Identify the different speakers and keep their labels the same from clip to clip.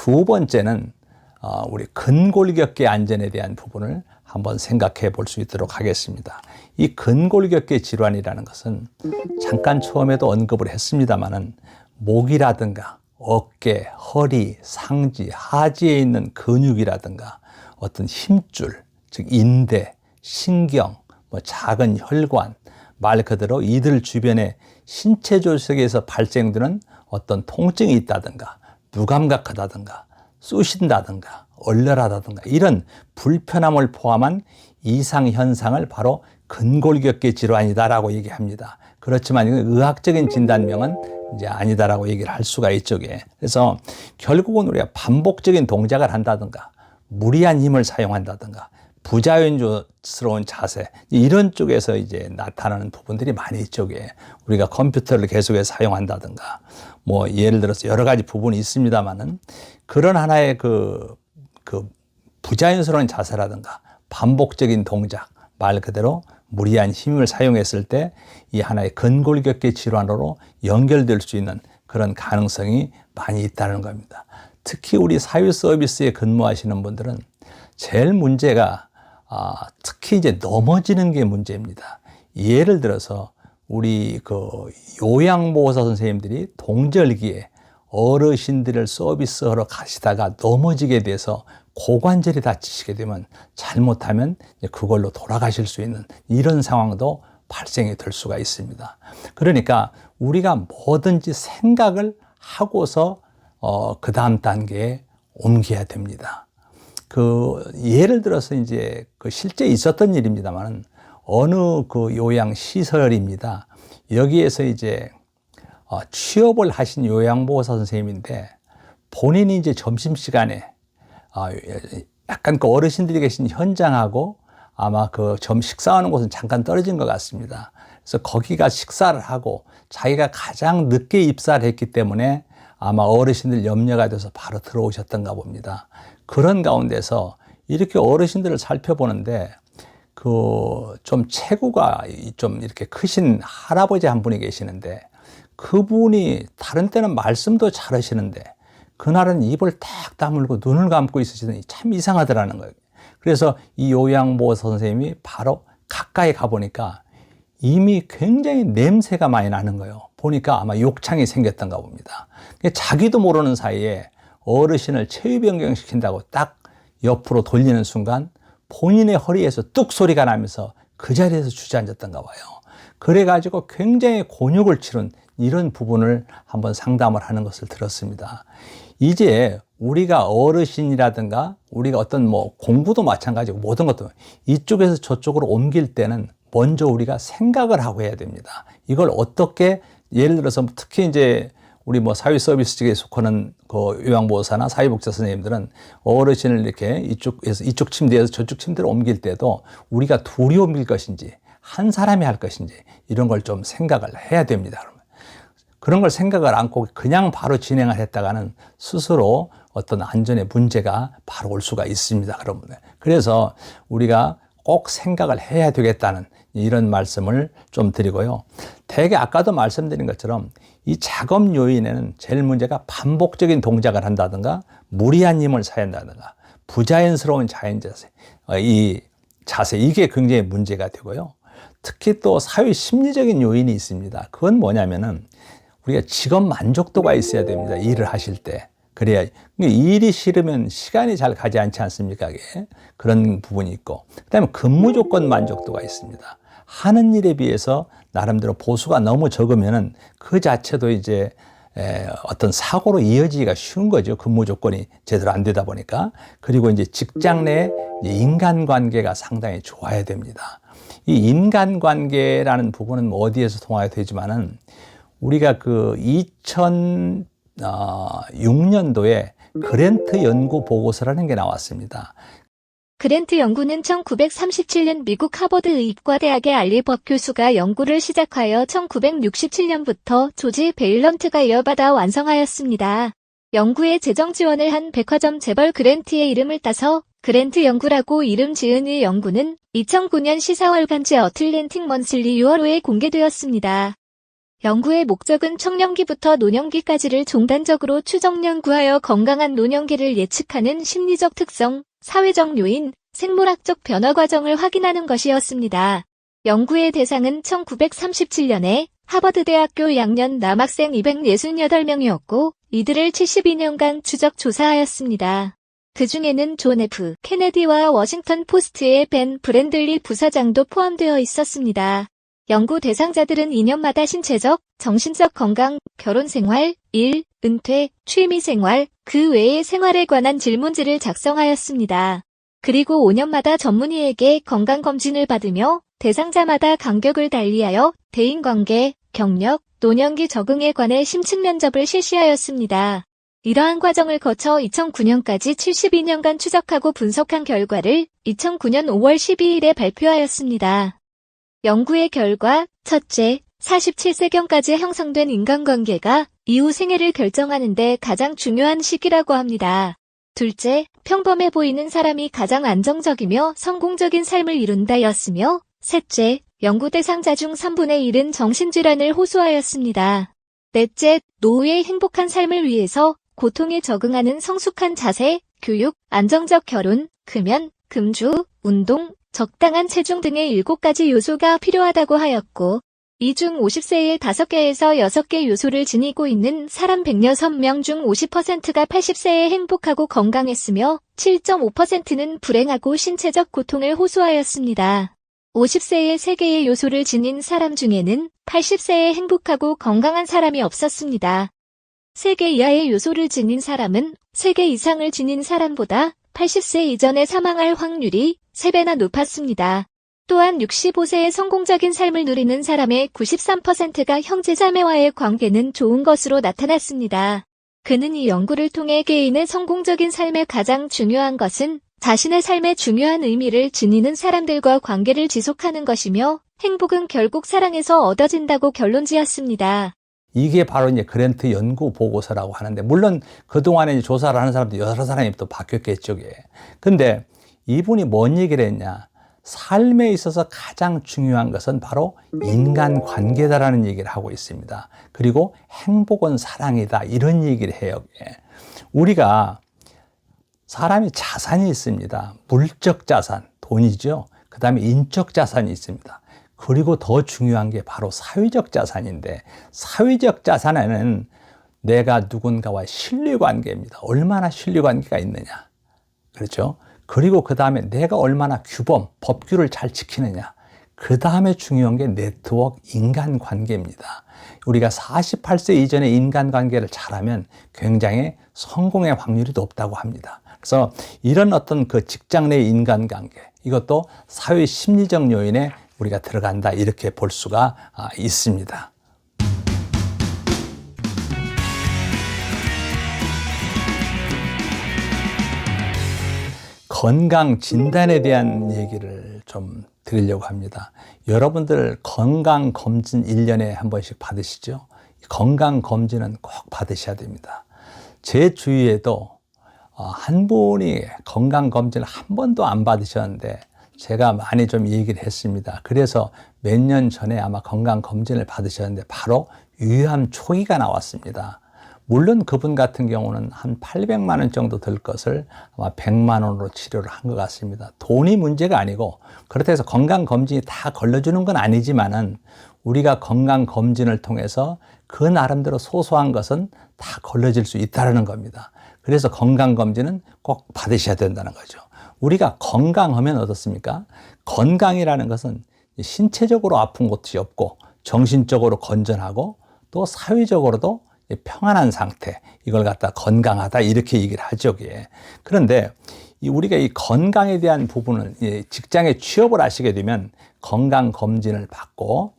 Speaker 1: 두 번째는 우리 근골격계 안전에 대한 부분을 한번 생각해 볼 수 있도록 하겠습니다. 이 근골격계 질환이라는 것은 잠깐 처음에도 언급을 했습니다마는 목이라든가 어깨, 허리, 상지, 하지에 있는 근육이라든가 어떤 힘줄, 즉 인대, 신경, 작은 혈관, 말 그대로 이들 주변의 신체 조직에서 발생되는 어떤 통증이 있다든가 무감각하다든가 쑤신다든가 얼얼하다든가 이런 불편함을 포함한 이상 현상을 바로 근골격계 질환이다라고 얘기합니다. 그렇지만 이건 의학적인 진단명은 이제 아니다라고 얘기를 할 수가 있죠. 그래서 결국은 우리가 반복적인 동작을 한다든가 무리한 힘을 사용한다든가 부자연스러운 자세 이런 쪽에서 이제 나타나는 부분들이 많이 있죠. 우리가 컴퓨터를 계속해서 사용한다든가 예를 들어서 여러 가지 부분이 있습니다만은 그런 하나의 그 부자연스러운 자세라든가 반복적인 동작 말 그대로 무리한 힘을 사용했을 때 이 하나의 근골격계 질환으로 연결될 수 있는 그런 가능성이 많이 있다는 겁니다. 특히 우리 사회 서비스에 근무하시는 분들은 제일 문제가 특히 이제 넘어지는 게 문제입니다. 예를 들어서 우리 요양보호사 선생님들이 동절기에 어르신들을 서비스하러 가시다가 넘어지게 돼서 고관절이 다치시게 되면 잘못하면 그걸로 돌아가실 수 있는 이런 상황도 발생이 될 수가 있습니다. 그러니까 우리가 뭐든지 생각을 하고서 그 다음 단계에 옮겨야 됩니다. 예를 들어서 이제 실제 있었던 일입니다만 어느 요양 시설입니다. 여기에서 이제 취업을 하신 요양보호사 선생님인데 본인이 이제 점심시간에 약간 어르신들이 계신 현장하고 아마 식사하는 곳은 잠깐 떨어진 것 같습니다. 그래서 거기가 식사를 하고 자기가 가장 늦게 입사를 했기 때문에 아마 어르신들 염려가 돼서 바로 들어오셨던가 봅니다. 그런 가운데서 이렇게 어르신들을 살펴보는데 좀 체구가 좀 이렇게 크신 할아버지 한 분이 계시는데 그분이 다른 때는 말씀도 잘 하시는데 그날은 입을 딱 다물고 눈을 감고 있으시더니 참 이상하더라는 거예요. 그래서 이 요양보호사 선생님이 바로 가까이 가보니까 이미 굉장히 냄새가 많이 나는 거예요. 보니까 아마 욕창이 생겼던가 봅니다. 자기도 모르는 사이에 어르신을 체위 변경시킨다고 딱 옆으로 돌리는 순간 본인의 허리에서 뚝 소리가 나면서 그 자리에서 주저앉았던가 봐요. 그래가지고 굉장히 곤욕을 치른 이런 부분을 한번 상담을 하는 것을 들었습니다. 이제 우리가 어르신이라든가 우리가 어떤 공부도 마찬가지고 모든 것도 이쪽에서 저쪽으로 옮길 때는 먼저 우리가 생각을 하고 해야 됩니다. 이걸 어떻게 예를 들어서 특히 이제 우리 사회 서비스 쪽에 속하는 요양보호사나 사회복지사 선생님들은 어르신을 이렇게 이쪽 침대에서 저쪽 침대로 옮길 때도 우리가 둘이 옮길 것인지 한 사람이 할 것인지 이런 걸 좀 생각을 해야 됩니다. 그런 걸 생각을 않고 그냥 바로 진행을 했다가는 스스로 어떤 안전에 문제가 바로 올 수가 있습니다. 그래서 우리가 꼭 생각을 해야 되겠다는 이런 말씀을 좀 드리고요. 대개 아까도 말씀드린 것처럼 이 작업 요인에는 제일 문제가 반복적인 동작을 한다든가 무리한 힘을 사용한다든가 부자연스러운 자연자세, 이 자세 이게 굉장히 문제가 되고요. 특히 또 사회 심리적인 요인이 있습니다. 그건 뭐냐면은 우리가 직업 만족도가 있어야 됩니다. 일을 하실 때. 그래야 일이 싫으면 시간이 잘 가지 않지 않습니까? 그런 부분이 있고 그다음에 근무 조건 만족도가 있습니다. 하는 일에 비해서 나름대로 보수가 너무 적으면은 그 자체도 이제 어떤 사고로 이어지기가 쉬운 거죠. 근무 조건이 제대로 안 되다 보니까. 그리고 이제 직장 내 인간관계가 상당히 좋아야 됩니다. 이 인간관계라는 부분은 어디에서 통하게 되지만은 우리가 2006년도에 그랜트 연구 보고서라는 게 나왔습니다.
Speaker 2: 그랜트 연구는 1937년 미국 하버드 의과대학의 알리버 교수가 연구를 시작하여 1967년부터 조지 베일런트가 이어받아 완성하였습니다. 연구에 재정 지원을 한 백화점 재벌 그랜트의 이름을 따서 그랜트 연구라고 이름 지은 이 연구는 2009년 시사월간지 어틀랜틱 먼슬리 6월호에 공개되었습니다. 연구의 목적은 청년기부터 노년기까지를 종단적으로 추정 연구하여 건강한 노년기를 예측하는 심리적 특성, 사회적 요인, 생물학적 변화 과정을 확인하는 것이었습니다. 연구의 대상은 1937년에 하버드대학교 양년 남학생 268명이었고 이들을 72년간 추적 조사하였습니다. 그 중에는 존 F. 케네디와 워싱턴 포스트의 벤 브랜들리 부사장도 포함되어 있었습니다. 연구 대상자들은 2년마다 신체적, 정신적 건강, 결혼생활, 일, 은퇴, 취미생활, 그 외의 생활에 관한 질문지를 작성하였습니다. 그리고 5년마다 전문의에게 건강검진을 받으며 대상자마다 간격을 달리하여 대인관계, 경력, 노년기 적응에 관해 심층 면접을 실시하였습니다. 이러한 과정을 거쳐 2009년까지 72년간 추적하고 분석한 결과를 2009년 5월 12일에 발표하였습니다. 연구의 결과, 첫째, 47세경까지 형성된 인간관계가 이후 생애를 결정하는 데 가장 중요한 시기라고 합니다. 둘째, 평범해 보이는 사람이 가장 안정적이며 성공적인 삶을 이룬다였으며, 셋째, 연구 대상자 중 3분의 1은 정신질환을 호소하였습니다. 넷째, 노후의 행복한 삶을 위해서 고통에 적응하는 성숙한 자세, 교육, 안정적 결혼, 금연, 금주, 운동, 적당한 체중 등의 7가지 요소가 필요하다고 하였고, 이 중 50세의 5개에서 6개 요소를 지니고 있는 사람 106명 중 50%가 80세에 행복하고 건강했으며 7.5%는 불행하고 신체적 고통을 호소하였습니다. 50세의 3개의 요소를 지닌 사람 중에는 80세에 행복하고 건강한 사람이 없었습니다. 3개 이하의 요소를 지닌 사람은 3개 이상을 지닌 사람보다 80세 이전에 사망할 확률이 3배나 높았습니다. 또한 65세의 성공적인 삶을 누리는 사람의 93%가 형제자매와의 관계는 좋은 것으로 나타났습니다. 그는 이 연구를 통해 개인의 성공적인 삶에 가장 중요한 것은 자신의 삶에 중요한 의미를 지니는 사람들과 관계를 지속하는 것이며 행복은 결국 사랑에서 얻어진다고 결론지었습니다.
Speaker 1: 이게 바로 이제 그랜트 연구 보고서라고 하는데, 물론 그동안에 이제 조사를 하는 사람도 여러 사람이 또 바뀌었겠죠. 근데 이분이 뭔 얘기를 했냐? 삶에 있어서 가장 중요한 것은 바로 인간관계다라는 얘기를 하고 있습니다. 그리고 행복은 사랑이다, 이런 얘기를 해요. 우리가 사람이 자산이 있습니다. 물적 자산, 돈이죠. 그 다음에 인적 자산이 있습니다. 그리고 더 중요한 게 바로 사회적 자산인데, 사회적 자산에는 내가 누군가와의 신뢰관계입니다. 얼마나 신뢰관계가 있느냐. 그렇죠? 그리고 그 다음에 내가 얼마나 규범, 법규를 잘 지키느냐. 그 다음에 중요한 게 네트워크, 인간관계입니다. 우리가 48세 이전의 인간관계를 잘하면 굉장히 성공의 확률이 높다고 합니다. 그래서 이런 어떤 그 직장 내 인간관계, 이것도 사회 심리적 요인에 우리가 들어간다, 이렇게 볼 수가 있습니다. 건강 진단에 대한 얘기를 좀 드리려고 합니다. 여러분들 건강 검진 1년에 한 번씩 받으시죠? 건강 검진은 꼭 받으셔야 됩니다. 제 주위에도 한 분이 건강 검진을 한 번도 안 받으셨는데 제가 많이 좀 얘기를 했습니다. 그래서 몇 년 전에 아마 건강 검진을 받으셨는데 바로 위암 초기가 나왔습니다. 물론 그분 같은 경우는 한 800만 원 정도 들 것을 아마 100만 원으로 치료를 한 것 같습니다. 돈이 문제가 아니고, 그렇다고 해서 건강검진이 다 걸러주는 건 아니지만은 우리가 건강검진을 통해서 그 나름대로 소소한 것은 다 걸러질 수 있다는 겁니다. 그래서 건강검진은 꼭 받으셔야 된다는 거죠. 우리가 건강하면 어떻습니까? 건강이라는 것은 신체적으로 아픈 것이 없고 정신적으로 건전하고 또 사회적으로도 평안한 상태, 이걸 갖다 건강하다, 이렇게 얘기를 하죠. 그런데 우리가 이 건강에 대한 부분은 직장에 취업을 하시게 되면 건강 검진을 받고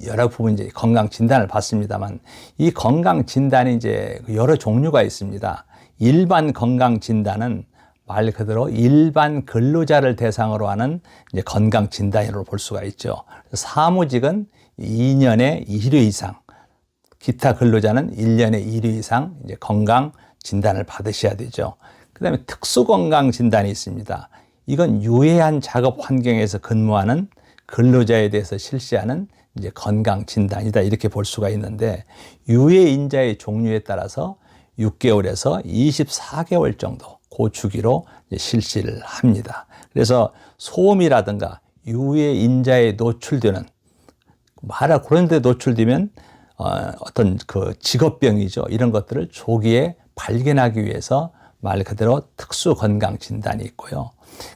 Speaker 1: 여러 부분 이제 건강 진단을 받습니다만, 이 건강 진단이 이제 여러 종류가 있습니다. 일반 건강 진단은 말 그대로 일반 근로자를 대상으로 하는 이제 건강 진단이라고 볼 수가 있죠. 사무직은 2년에 1회 이상, 기타 근로자는 1년에 1회 이상 이제 건강 진단을 받으셔야 되죠. 그 다음에 특수 건강 진단이 있습니다. 이건 유해한 작업 환경에서 근무하는 근로자에 대해서 실시하는 이제 건강 진단이다 이렇게 볼 수가 있는데 유해 인자의 종류에 따라서 6개월에서 24개월 정도 그 주기로 실시를 합니다. 그래서 소음이라든가 유해 인자에 노출되는 그런 데 노출되면 어떤 그 직업병이죠. 이런 것들을 조기에 발견하기 위해서 말 그대로 특수 건강 진단이 있고요.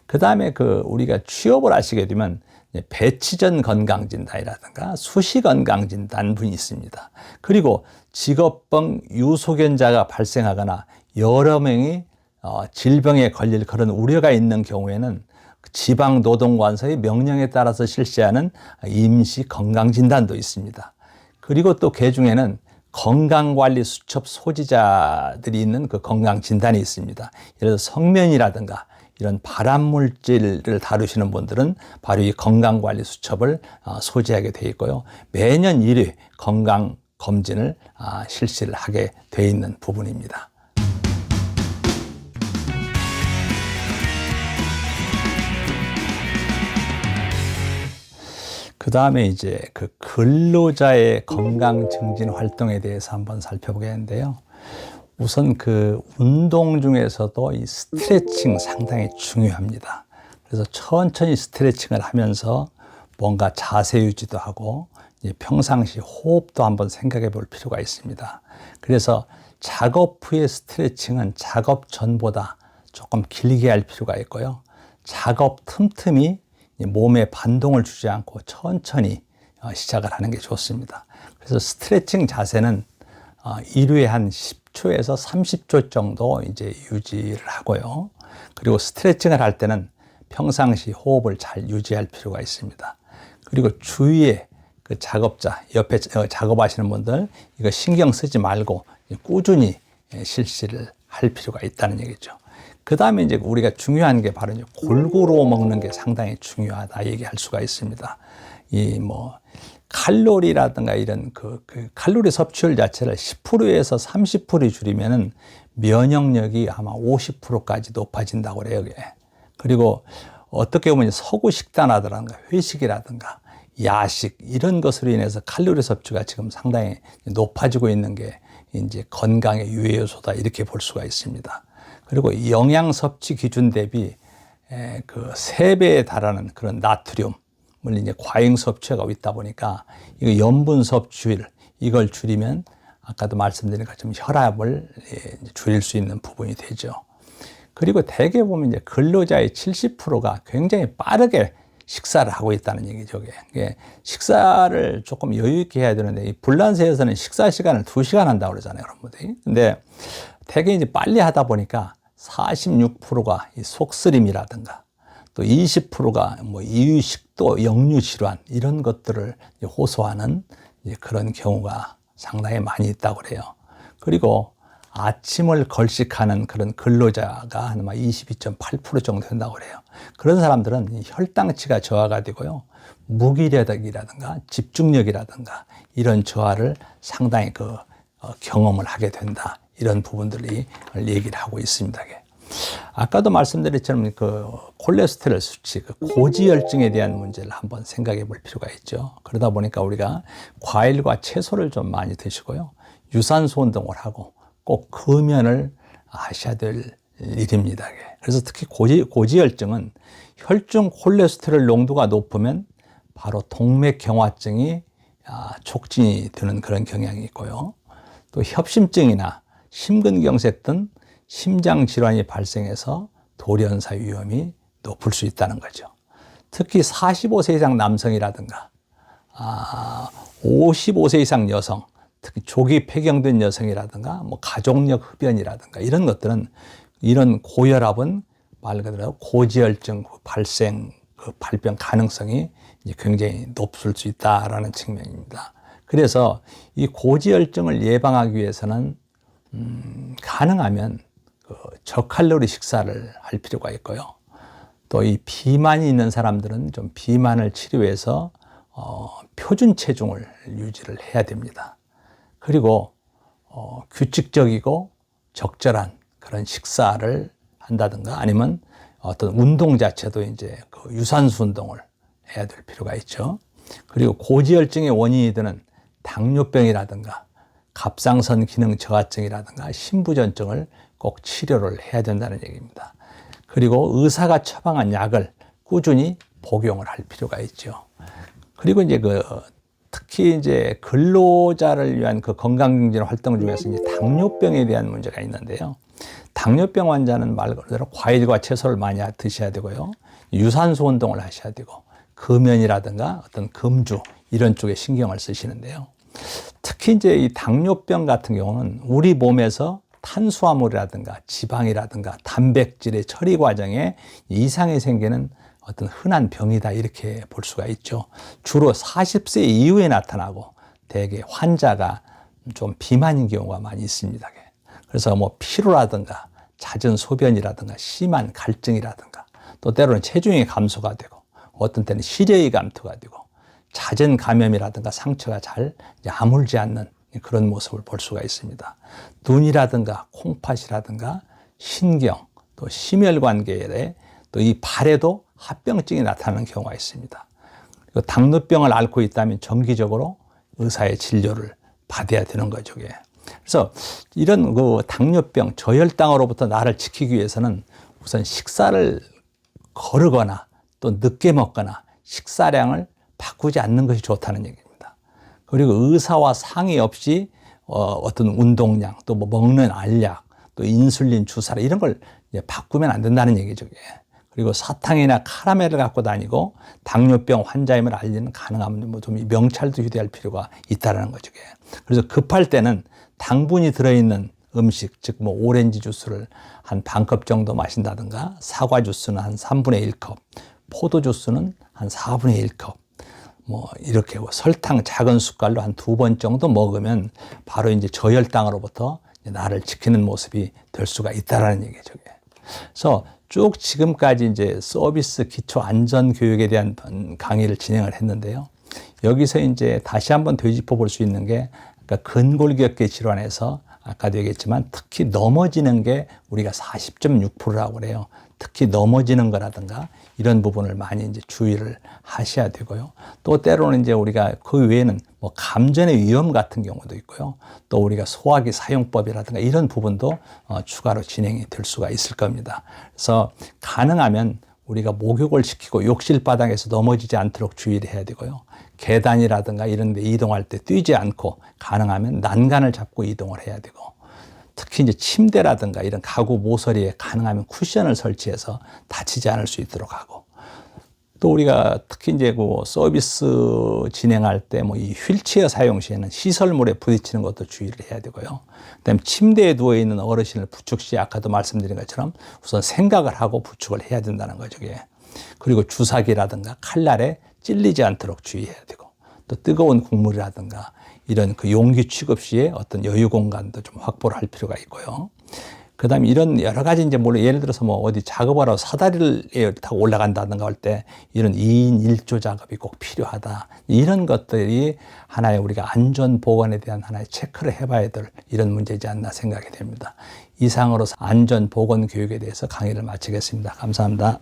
Speaker 1: 그 다음에 우리가 취업을 하시게 되면 배치 전 건강 진단이라든가 수시 건강 진단분이 있습니다. 그리고 직업병 유소견자가 발생하거나 여러 명이 질병에 걸릴 그런 우려가 있는 경우에는 지방노동관서의 명령에 따라서 실시하는 임시 건강진단도 있습니다. 그리고 또 그 중에는 건강관리 수첩 소지자들이 있는 그 건강진단이 있습니다. 예를 들어 성면이라든가 이런 발암물질을 다루시는 분들은 바로 이 건강관리 수첩을 소지하게 되어 있고요. 매년 1회 건강검진을 실시를 하게 되어 있는 부분입니다. 그 다음에 이제 그 근로자의 건강 증진 활동에 대해서 한번 살펴보겠는데요. 우선 그 운동 중에서도 이 스트레칭 상당히 중요합니다. 그래서 천천히 스트레칭을 하면서 뭔가 자세 유지도 하고 평상시 호흡도 한번 생각해 볼 필요가 있습니다. 그래서 작업 후의 스트레칭은 작업 전보다 조금 길게 할 필요가 있고요. 작업 틈틈이 몸에 반동을 주지 않고 천천히 시작을 하는 게 좋습니다. 그래서 스트레칭 자세는 1회에 한 10초에서 30초 정도 이제 유지를 하고요. 그리고 스트레칭을 할 때는 평상시 호흡을 잘 유지할 필요가 있습니다. 그리고 주위에 그 작업자, 옆에 작업하시는 분들 이거 신경 쓰지 말고 꾸준히 실시를 할 필요가 있다는 얘기죠. 그 다음에 이제 우리가 중요한 게 바로 골고루 먹는 게 상당히 중요하다 얘기할 수가 있습니다. 이 칼로리라든가 이런 그 칼로리 섭취율 자체를 10%에서 30% 줄이면은 면역력이 아마 50%까지 높아진다고 그래요. 그리고 어떻게 보면 서구 식단이라든가 회식이라든가 야식 이런 것으로 인해서 칼로리 섭취가 지금 상당히 높아지고 있는 게 이제 건강의 유해 요소다 이렇게 볼 수가 있습니다. 그리고 영양 섭취 기준 대비 그 3배에 달하는 그런 나트륨을 이제 과잉 섭취하고 있다 보니까 이거 염분 섭취율 이걸 줄이면 아까도 말씀드린 것처럼 혈압을 줄일 수 있는 부분이 되죠. 그리고 대개 보면 이제 근로자의 70%가 굉장히 빠르게 식사를 하고 있다는 얘기죠. 식사를 조금 여유 있게 해야 되는데 이 불란서에서는 식사 시간을 2시간 한다고 그러잖아요, 여러분들이. 근데 되게 이제 빨리 하다 보니까 46%가 이 속쓰림이라든가 또 20%가 이유식도 역류 질환 이런 것들을 호소하는 그런 경우가 상당히 많이 있다고 그래요. 그리고 아침을 걸식하는 그런 근로자가 아마 22.8% 정도 된다고 그래요. 그런 사람들은 혈당치가 저하가 되고요. 무기력이라든가 집중력이라든가 이런 저하를 상당히 경험을 하게 된다. 이런 부분들이 얘기를 하고 있습니다. 아까도 말씀드렸처럼 콜레스테롤 수치, 고지혈증에 대한 문제를 한번 생각해 볼 필요가 있죠. 그러다 보니까 우리가 과일과 채소를 좀 많이 드시고요. 유산소 운동을 하고 꼭 금연을 하셔야 될 일입니다. 그래서 특히 고지혈증은 혈중 콜레스테롤 농도가 높으면 바로 동맥경화증이 촉진이 되는 그런 경향이 있고요. 또 협심증이나 심근경색 등 심장 질환이 발생해서 돌연사 위험이 높을 수 있다는 거죠. 특히 45세 이상 남성이라든가 55세 이상 여성, 특히 조기 폐경된 여성이라든가 가족력 흡연이라든가 이런 것들은 이런 고혈압은 말 그대로 고지혈증 발병 가능성이 굉장히 높을 수 있다라는 측면입니다. 그래서 이 고지혈증을 예방하기 위해서는 가능하면 저칼로리 식사를 할 필요가 있고요. 또 이 비만이 있는 사람들은 좀 비만을 치료해서 표준 체중을 유지를 해야 됩니다. 그리고 규칙적이고 적절한 그런 식사를 한다든가 아니면 어떤 운동 자체도 이제 유산소 운동을 해야 될 필요가 있죠. 그리고 고지혈증의 원인이 되는 당뇨병이라든가 갑상선 기능 저하증이라든가 신부전증을 꼭 치료를 해야 된다는 얘기입니다. 그리고 의사가 처방한 약을 꾸준히 복용을 할 필요가 있죠. 그리고 이제 특히 이제 근로자를 위한 그 건강검진 활동 중에서 이제 당뇨병에 대한 문제가 있는데요. 당뇨병 환자는 말 그대로 과일과 채소를 많이 드셔야 되고요. 유산소 운동을 하셔야 되고, 금연이라든가 어떤 금주 이런 쪽에 신경을 쓰시는데요. 특히 이제 이 당뇨병 같은 경우는 우리 몸에서 탄수화물이라든가 지방이라든가 단백질의 처리 과정에 이상이 생기는 어떤 흔한 병이다 이렇게 볼 수가 있죠. 주로 40세 이후에 나타나고 대개 환자가 좀 비만인 경우가 많이 있습니다. 그래서 뭐 피로라든가 잦은 소변이라든가 심한 갈증이라든가 또 때로는 체중이 감소가 되고 어떤 때는 시력이 감퇴가 되고 잦은 감염이라든가 상처가 잘 아물지 않는 그런 모습을 볼 수가 있습니다. 눈이라든가 콩팥이라든가 신경 또 심혈관계에 또 이 발에도 합병증이 나타나는 경우가 있습니다. 그리고 당뇨병을 앓고 있다면 정기적으로 의사의 진료를 받아야 되는 거죠. 그래서 이런 당뇨병, 저혈당으로부터 나를 지키기 위해서는 우선 식사를 거르거나 또 늦게 먹거나 식사량을 바꾸지 않는 것이 좋다는 얘기입니다. 그리고 의사와 상의 없이 어떤 운동량, 또 뭐 먹는 알약, 또 인슐린 주사라 이런 걸 바꾸면 안 된다는 얘기죠. 그리고 사탕이나 카라멜을 갖고 다니고 당뇨병 환자임을 알리는 가능하면 좀 명찰도 휴대할 필요가 있다는 거죠. 그래서 급할 때는 당분이 들어있는 음식, 즉 뭐 오렌지 주스를 한 반컵 정도 마신다든가 사과 주스는 한 3분의 1컵, 포도 주스는 한 4분의 1컵, 뭐 이렇게 설탕 작은 숟갈로 한 2번 정도 먹으면 바로 이제 저혈당으로부터 나를 지키는 모습이 될 수가 있다라는 얘기죠. 그래서 쭉 지금까지 이제 서비스 기초 안전 교육에 대한 강의를 진행을 했는데요. 여기서 이제 다시 한번 되짚어 볼 수 있는 게 그러니까 근골격계 질환에서 아까도 얘기했지만 특히 넘어지는 게 우리가 40.6%라고 그래요. 특히 넘어지는 거라든가 이런 부분을 많이 이제 주의를 하셔야 되고요. 또 때로는 이제 우리가 그 외에는 뭐 감전의 위험 같은 경우도 있고요. 또 우리가 소화기 사용법이라든가 이런 부분도 추가로 진행이 될 수가 있을 겁니다. 그래서 가능하면 우리가 목욕을 시키고 욕실 바닥에서 넘어지지 않도록 주의를 해야 되고요. 계단이라든가 이런 데 이동할 때 뛰지 않고 가능하면 난간을 잡고 이동을 해야 되고 특히 이제 침대라든가 이런 가구 모서리에 가능하면 쿠션을 설치해서 다치지 않을 수 있도록 하고 또 우리가 특히 이제 서비스 진행할 때 뭐 이 휠체어 사용 시에는 시설물에 부딪히는 것도 주의를 해야 되고요. 그다음에 침대에 누워 있는 어르신을 부축 시 아까도 말씀드린 것처럼 우선 생각을 하고 부축을 해야 된다는 거죠. 그리고 주사기라든가 칼날에 찔리지 않도록 주의해야 되고 또 뜨거운 국물이라든가 이런 그 용기 취급 시에 어떤 여유 공간도 좀 확보를 할 필요가 있고요. 그 다음에 이런 여러 가지 이제 예를 들어서 뭐 어디 작업을 하러 사다리를 타고 올라간다든가 할 때 이런 2인 1조 작업이 꼭 필요하다. 이런 것들이 하나의 우리가 안전 보건에 대한 하나의 체크를 해봐야 될 이런 문제이지 않나 생각이 됩니다. 이상으로 안전 보건 교육에 대해서 강의를 마치겠습니다. 감사합니다.